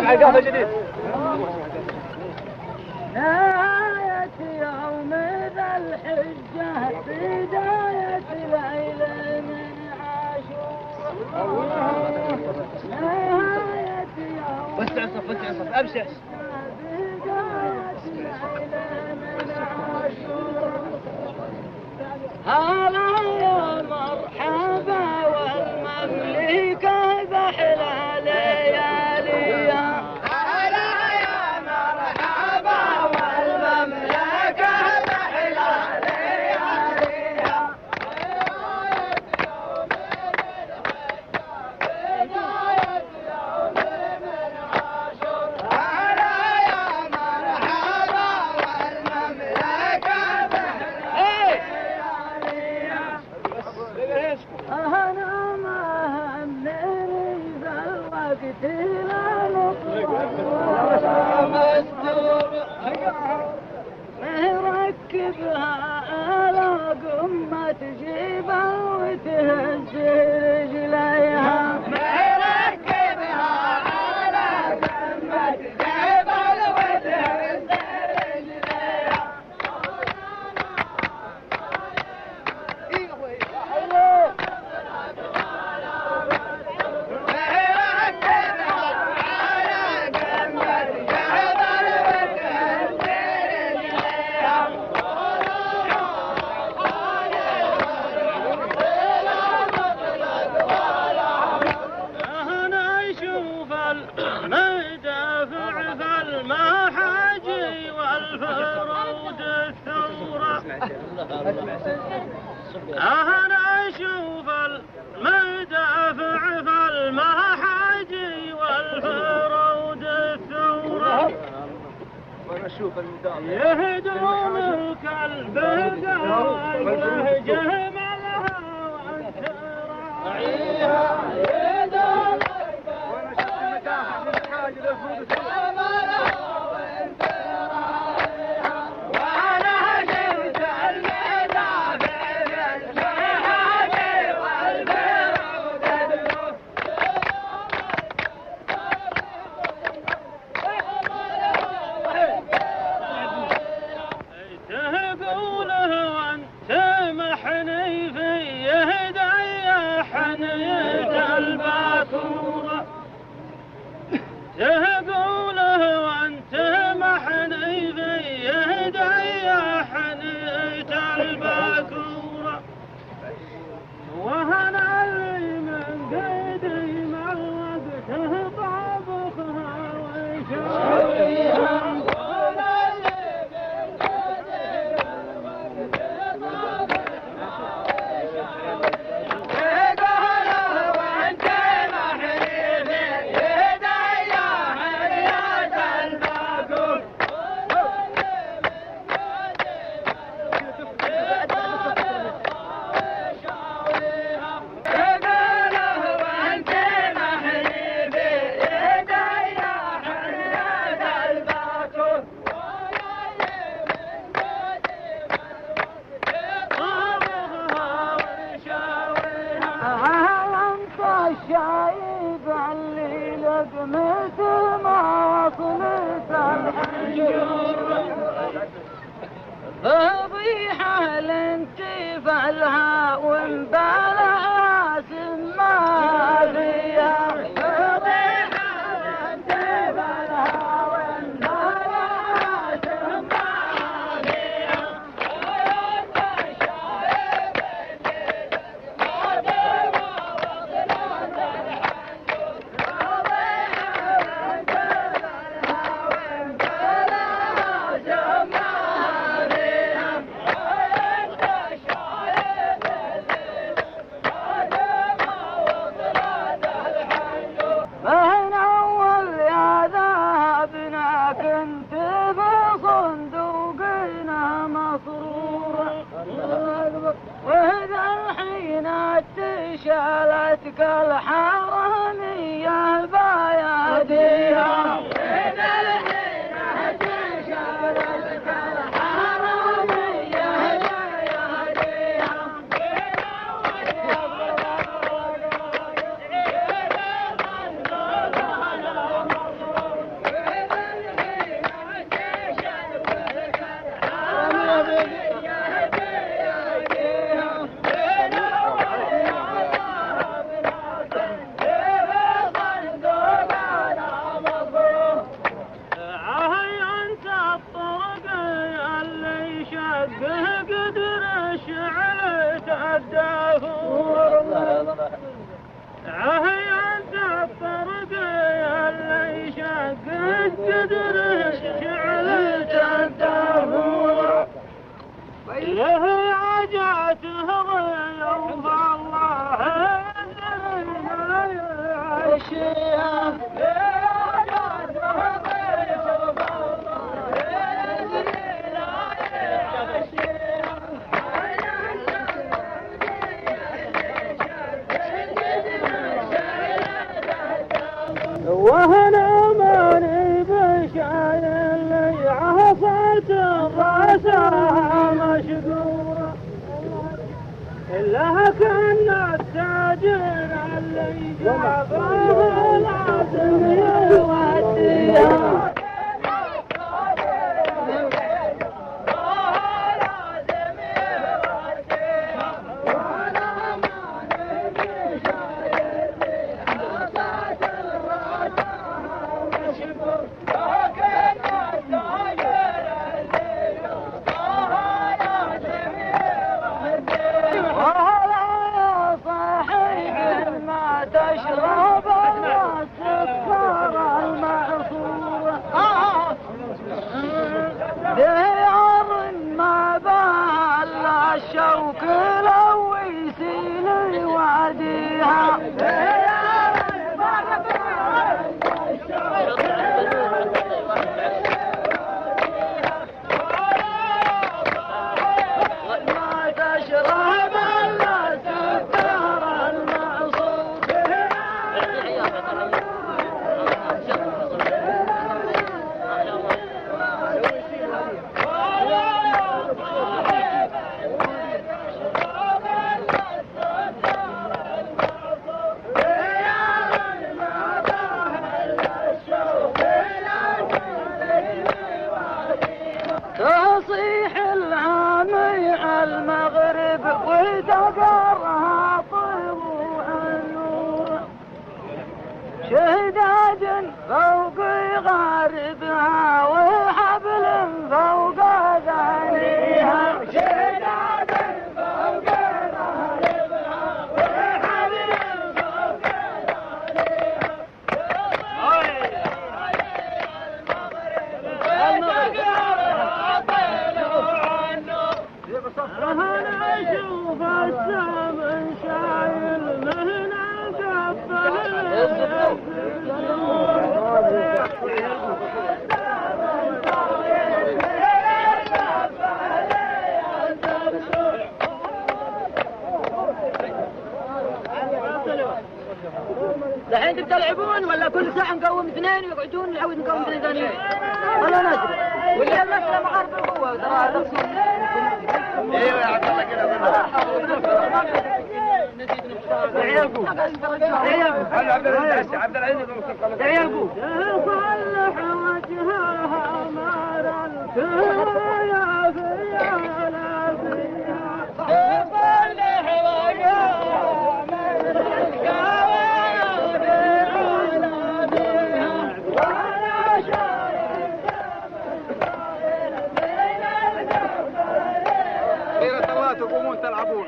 عقابة جديد. نهاية يوم ذا الحجة بداية ليلة من عاشور. نهاية يوم وسع صف أبشر. بداية ليلة من عاشور. هلا يا مرحبا والمملكة بأحلى لياليها. هلا يا مرحبا والمملكة بأحلى لياليها. بداية يوم من عاشور. هلا يا مرحبا والمملكة بأحلى لياليها. أنا ما همني ذا الوقت لا مستور مركبها على قمة جبل وتهز رجليها. مركبها على قمة جبل وتهز رجليها. أنا أشوف المدافع فالمحاجي والفرود الثورة. يهدون الكلب قال جملها وانت راعيها. يهدون تقوله وانت محني في يدي حنيت الباكورة. وهنا اللي من قديم الوقت طابخها ويشويها. الشايب اللي لقمت ما وصلت الحنجر. فضيحة لانتفالها وانبالها سما فيها. فضيحة لانتفالها وانبالها سما فيها. فهن أول يا ذهبنا كنت بصندوقنا مسرورة. وإذا الحين اتشالتك الحرامية بأيديها. وإذا الحين اتشالتك الحرامية بأيديها. بدر شعلت الدهور له عجاته ضيوف الله الشيخ وهنا ماني بشعر اللي عصت راسها مشقورة إلا كنا التاجر اللي جابه لازم يوديها تشرب السكر المعصور ديار ما بال الشوك لو يسيل يواديها ما تشرب تصيح العامي المغرب وتقرها طلوع النور شهداد فوق غاربها وحبل فوق ذانيها شهداد فوق غاربها وحبل فوق أنا أشوف السما شايل مهنا كفه الحين تبي تلعبون ولا كل ساعة نقوم اثنين ويقعدون نعود نقوم اثنين ثانيين؟ ولا ندري ولا المسألة مغاربة القوة ترى تقصد. ايوه يا عبد الله كذا عيالكم عبد العزيز عيالكم صلح وجهها مارا يا فيانا فيها صلح وجهها خيرة الله تقومون تلعبون.